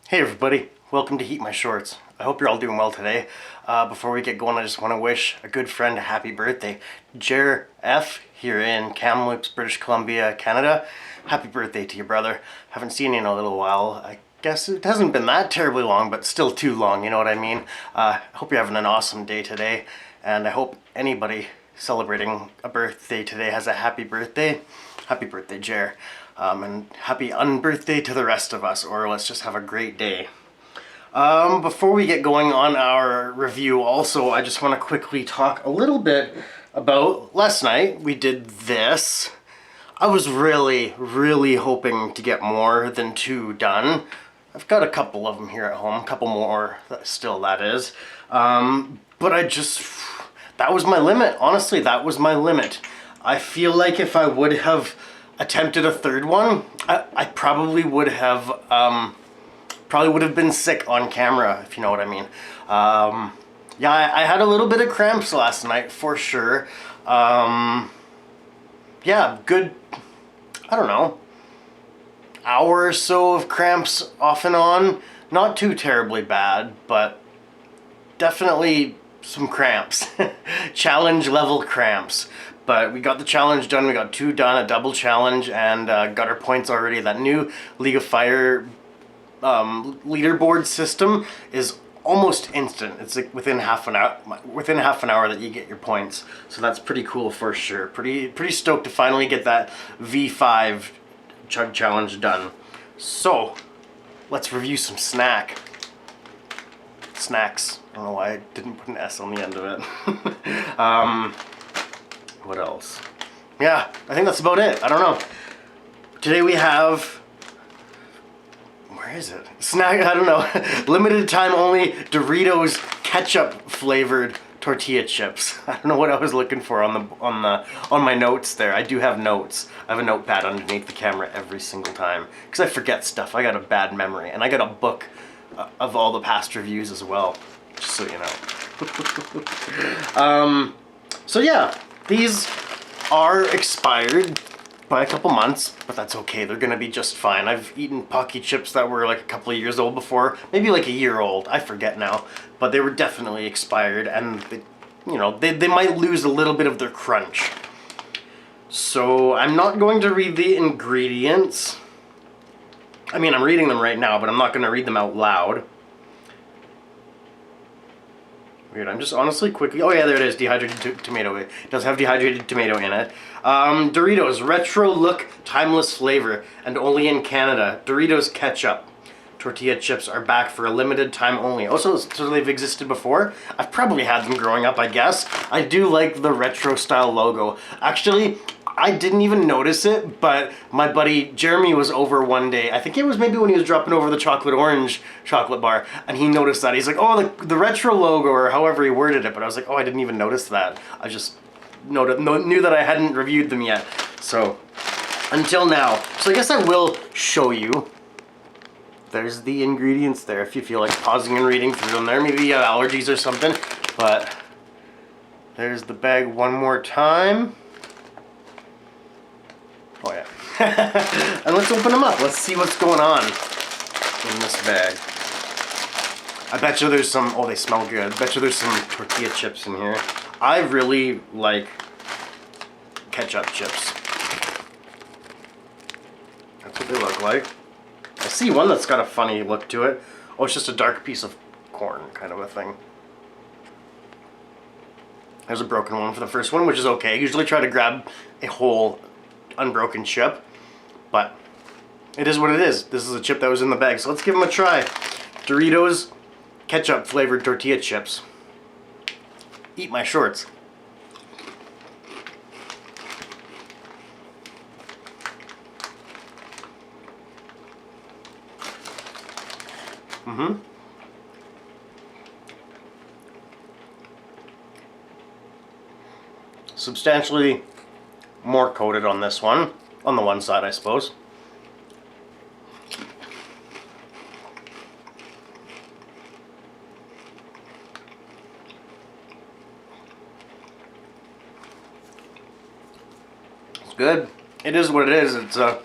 Hey everybody, welcome to Heat My Shorts. I hope you're all doing well today. Before we get going, I just want to wish a good friend a happy birthday. Jer F here in Kamloops, British Columbia, Canada. Happy birthday to your brother. Haven't seen you in a little while. I guess it hasn't been that terribly long, but still too long, you know what I mean? I hope you're having an awesome day today, and I hope anybody celebrating a birthday today has a happy birthday. Happy birthday, Jer. And happy unbirthday to the rest of us, or let's just have a great day. Before we get going on our review, also, I just want to quickly talk a little bit about last night. We did this. I was really hoping to get more than 2 done. I've got a couple of them here at home, a couple more still, that is. But that was my limit. Honestly, that was my limit. I feel like if I would have attempted a third one, I probably would have been sick on camera, if you know what I mean. Yeah, I had a little bit of cramps last night for sure. Yeah, good, I don't know, hour or so of cramps off and on. Not too terribly bad, but definitely some cramps. Challenge level cramps. But we got the challenge done, we got 2 done, a double challenge, and got our points already. That new League of Fire leaderboard system is almost instant. It's like within half an hour that you get your points. So that's pretty cool for sure. Pretty stoked to finally get that V5 chug challenge done. So let's review some snacks. I don't know why I didn't put an S on the end of it. What else? Yeah, I think that's about it. I don't know. Today we have, where is it? Snack, I don't know. Limited time only Doritos Ketchup flavored tortilla chips. I don't know what I was looking for on my notes there. I do have notes. I have a notepad underneath the camera every single time because I forget stuff. I got a bad memory, and I got a book of all the past reviews as well, just so you know. So yeah. These are expired by a couple months, but that's okay. They're gonna be just fine. I've eaten Pocky chips that were like a couple of years old before, maybe like a year old. I forget now, but they were definitely expired, and they might lose a little bit of their crunch. So I'm not going to read the ingredients. I mean, I'm reading them right now, but I'm not going to read them out loud. Weird. I'm just honestly quickly. Oh yeah, there it is. Dehydrated tomato. It does have dehydrated tomato in it. Doritos retro look, timeless flavor, and only in Canada. Doritos Ketchup tortilla chips are back for a limited time only. Also, so they've existed before. I've probably had them growing up, I guess. I do like the retro style logo. Actually, I didn't even notice it, but my buddy Jeremy was over one day. I think it was maybe when he was dropping over the chocolate orange chocolate bar, and he noticed that. He's like, oh, the retro logo, or however he worded it, but I was like, oh, I didn't even notice that. I just knew that I hadn't reviewed them yet. So, until now. So I guess I will show you. There's the ingredients there, if you feel like pausing and reading through them there. Maybe you have allergies or something, but there's the bag one more time. Oh yeah. And let's open them up. Let's see what's going on in this bag. I bet you there's some, oh, they smell good. I bet you there's some tortilla chips in here. I really like ketchup chips. That's what they look like. I see one that's got a funny look to it. Oh, it's just a dark piece of corn kind of a thing. There's a broken one for the first one, which is okay. I usually try to grab a whole unbroken chip, but it is what it is. This is a chip that was in the bag, so let's give them a try. Doritos Ketchup flavored tortilla chips. Eat my shorts. Substantially more coated on this one, on the one side I suppose. It's good. It is what it is. It's a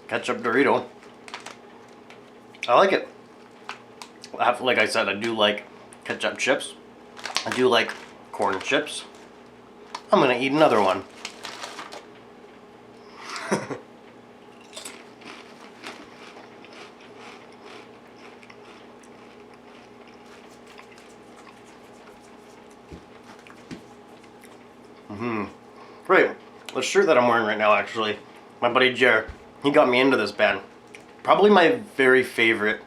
ketchup Dorito. I like it. Like I said, I do like ketchup chips. I do like corn chips. I'm gonna eat another one. Right, the shirt that I'm wearing right now, actually, my buddy Jer, he got me into this band. Probably my very favorite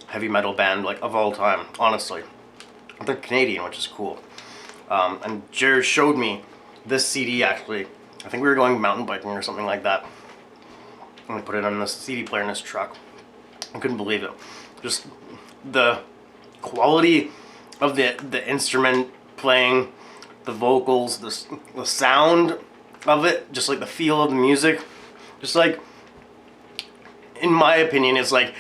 heavy metal band, like, of all time, honestly. They're Canadian, which is cool. And Jer showed me this CD, actually. I think we were going mountain biking or something like that. And we put it on this CD player in this truck. I couldn't believe it. Just the quality of the instrument playing, the vocals, the sound of it, just like the feel of the music, just like, in my opinion, it's like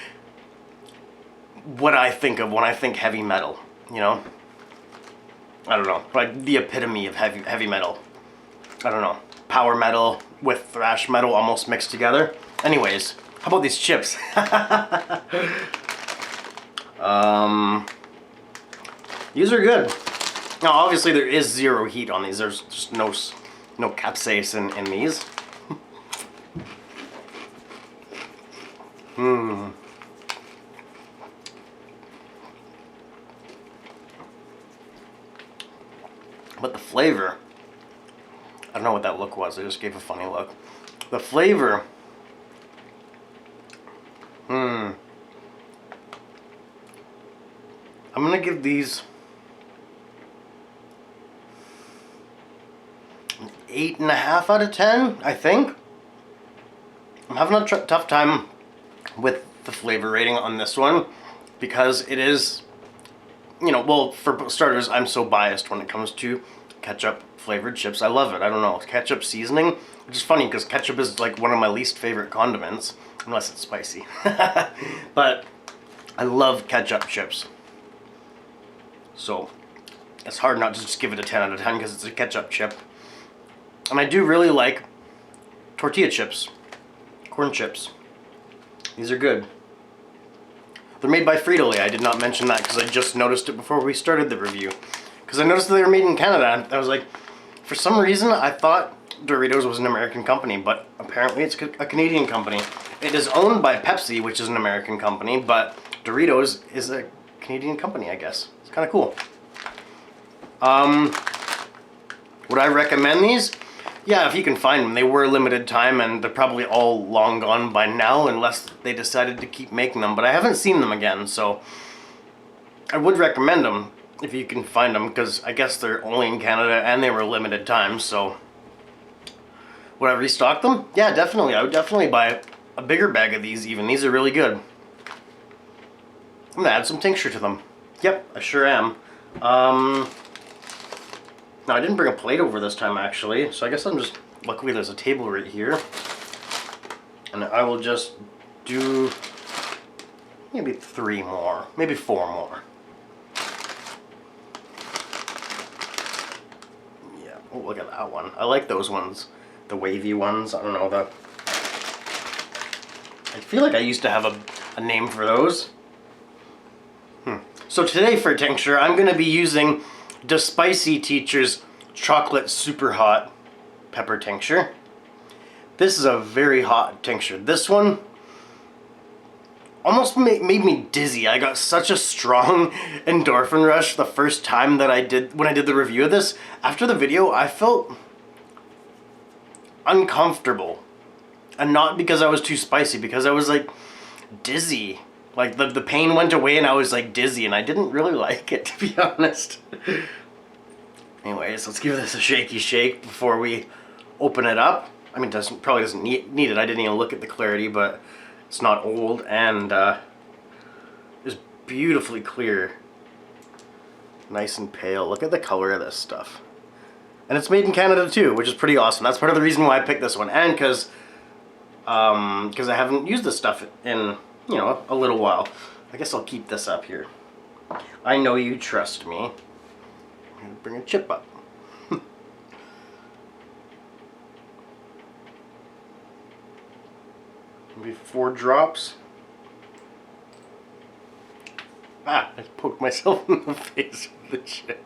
what I think of when I think heavy metal, you know? I don't know, like the epitome of heavy metal. I don't know, power metal with thrash metal almost mixed together. Anyways, how about these chips? These are good. Now, obviously, there is zero heat on these. There's just no capsaicin in these. But the flavor, I don't know what that look was. I just gave a funny look. The flavor, I'm gonna give these 8.5 out of 10, I think. I'm having a tough time with the flavor rating on this one because it is, you know, well, for starters, I'm so biased when it comes to ketchup flavored chips. I love it. I don't know, ketchup seasoning, which is funny because ketchup is like one of my least favorite condiments, unless it's spicy. But I love ketchup chips. So it's hard not to just give it a 10 out of 10 because it's a ketchup chip. And I do really like tortilla chips, corn chips. These are good. They're made by Frito-Lay. I did not mention that because I just noticed it before we started the review. Because I noticed that they were made in Canada, and I was like, for some reason I thought Doritos was an American company, but apparently it's a Canadian company. It is owned by Pepsi, which is an American company, but Doritos is a Canadian company, I guess. It's kind of cool. Would I recommend these? Yeah, if you can find them. They were limited time and they're probably all long gone by now unless they decided to keep making them, but I haven't seen them again, so I would recommend them if you can find them because I guess they're only in Canada and they were limited time, so would I restock them? Yeah, definitely. I would definitely buy a bigger bag of these even. These are really good. I'm gonna add some tincture to them. Yep, I sure am. Now, I didn't bring a plate over this time, actually, so I guess I'm just... Luckily, there's a table right here. And I will just do maybe 3 more, maybe 4 more. Yeah, oh, look at that one. I like those ones, the wavy ones. I don't know, I feel like I used to have a name for those. So today for tincture, I'm going to be using the Spiceeey Teacher's Chocolate SuperHot Pepper Tincture. This is a very hot tincture. This one almost made me dizzy. I got such a strong endorphin rush the first time that when I did the review of this. After the video, I felt uncomfortable. And not because I was too spicy, because I was like dizzy. Like the pain went away and I was like dizzy and I didn't really like it, to be honest. Anyways, let's give this a shaky shake before we open it up. I mean, probably doesn't need it. I didn't even look at the clarity, but it's not old and it's beautifully clear. Nice and pale. Look at the color of this stuff. And it's made in Canada too, which is pretty awesome. That's part of the reason why I picked this one. And because I haven't used this stuff in, you know, a little while. I guess I'll keep this up here. I know you trust me. I'm gonna bring a chip up. Maybe 4 drops. I poked myself in the face with the chip.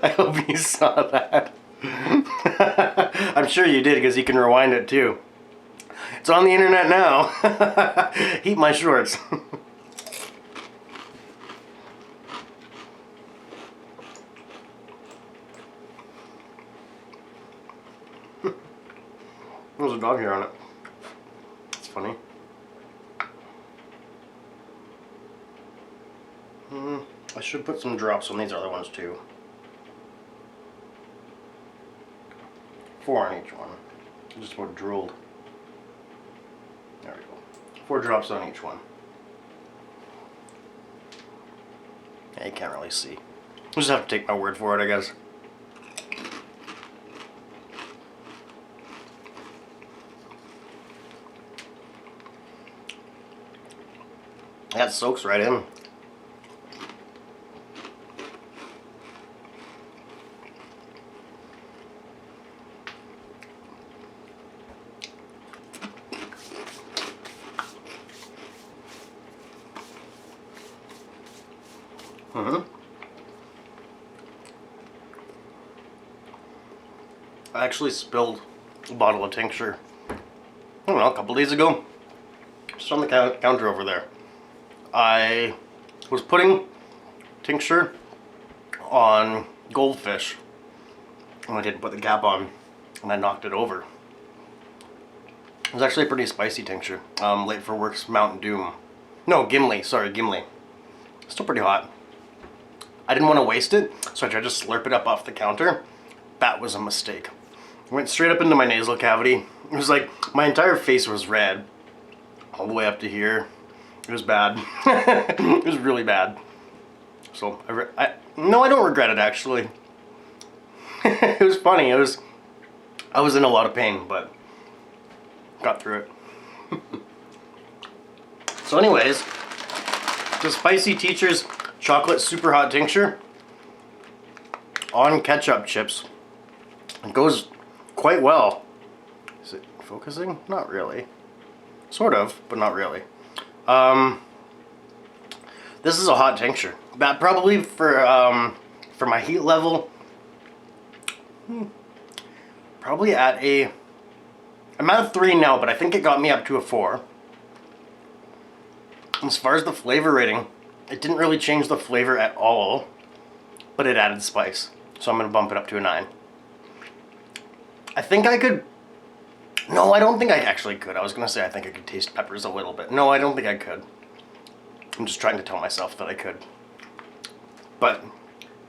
I hope you saw that. I'm sure you did, because you can rewind it too. It's on the internet now. HeatMyShorts. There's a dog hair on it. It's funny. I should put some drops on these other ones too. 4 on each one. I just about drooled. There we go. 4 drops on each one. Yeah, you can't really see. You'll just have to take my word for it, I guess. That soaks right in. I actually spilled a bottle of tincture, I don't know, a couple days ago. Just on the counter over there. I was putting tincture on goldfish, and I didn't put the cap on, and I knocked it over. It was actually a pretty spicy tincture. Late for Work's Mountain Dew. No, Gimli. Sorry, Gimli. Still pretty hot. I didn't want to waste it, so I tried to slurp it up off the counter. That was a mistake. It went straight up into my nasal cavity. It was like my entire face was red, all the way up to here. It was bad. It was really bad. So no, I don't regret it actually. It was funny. I was in a lot of pain, but got through it. So anyways, the Spiceeey Teacher's Chocolate SuperHot Tincture on ketchup chips. It goes quite well. Is it focusing? Not really. Sort of, but not really. This is a hot tincture. That probably for my heat level, probably at a, I'm at a 3 now, but I think it got me up to a 4. As far as the flavor rating, it didn't really change the flavor at all, but it added spice. So I'm going to bump it up to a 9. I think I could, no, I don't think I actually could. I was going to say I think I could taste peppers a little bit. No, I don't think I could. I'm just trying to tell myself that I could. But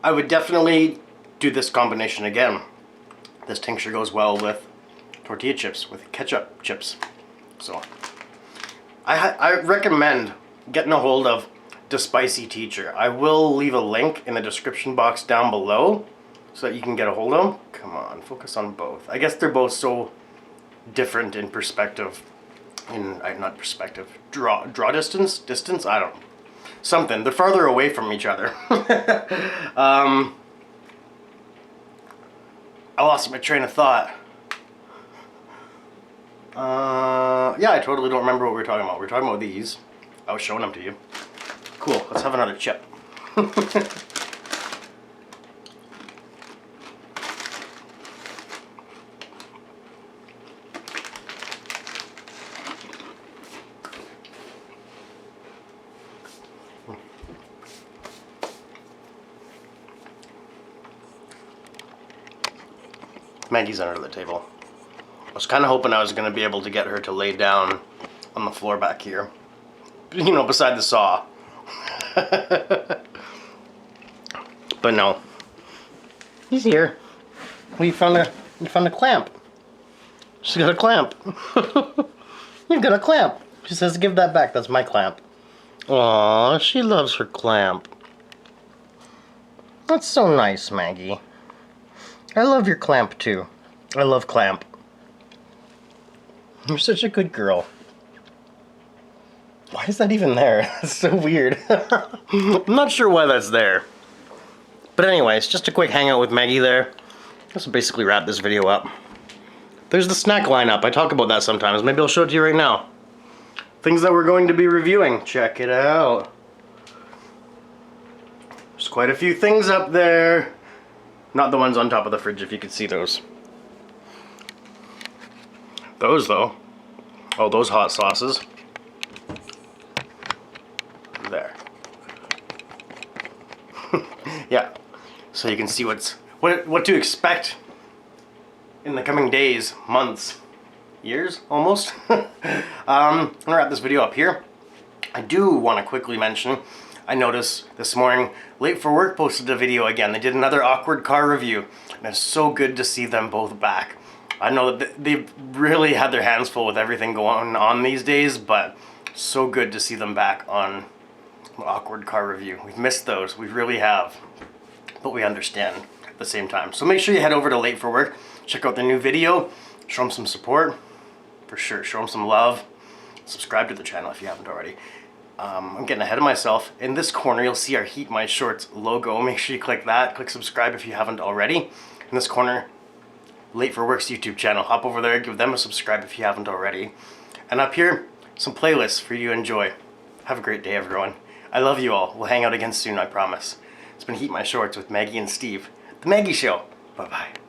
I would definitely do this combination again. This tincture goes well with tortilla chips, with ketchup chips. So I recommend getting a hold of the Spiceeey Teacher. I will leave a link in the description box down below so that you can get a hold of them. Come on, focus on both. I guess they're both so different in perspective. Not perspective. Draw distance. I don't know. Something. They're farther away from each other. I lost my train of thought. Yeah, I totally don't remember what we were talking about. We were talking about these. I was showing them to you. Cool. Let's have another chip. Maggie's under the table. I was kind of hoping I was going to be able to get her to lay down on the floor back here. You know, beside the saw. But no. He's here. We found a clamp. She's got a clamp. You've got a clamp. She says, give that back. That's my clamp. Aw, she loves her clamp. That's so nice, Maggie. I love your clamp, too. I love clamp. You're such a good girl. Why is that even there? That's so weird. I'm not sure why that's there. But anyways, just a quick hangout with Maggie there. This will basically wrap this video up. There's the snack lineup. I talk about that sometimes. Maybe I'll show it to you right now. Things that we're going to be reviewing. Check it out. quite a few things up there. Not the ones on top of the fridge, if you could see those. Those though. Oh, those hot sauces. There. Yeah. So you can see what to expect in the coming days, months, years, almost. I'm gonna wrap this video up here. I do want to quickly mention, I noticed this morning, Late for Work posted a video again. They did another awkward car review, and it's so good to see them both back. I know that they've really had their hands full with everything going on these days, but so good to see them back on an awkward car review. We've missed those, we really have, but we understand at the same time. So make sure you head over to Late for Work, check out their new video, show them some support, for sure, show them some love, subscribe to the channel if you haven't already. I'm getting ahead of myself. In this corner, you'll see our Heat My Shorts logo. Make sure you click that. Click subscribe if you haven't already. In this corner, Late for Work's YouTube channel. Hop over there, give them a subscribe if you haven't already. And up here, some playlists for you to enjoy. Have a great day, everyone. I love you all. We'll hang out again soon, I promise. It's been Heat My Shorts with Maggie and Steve. The Maggie Show. Bye-bye.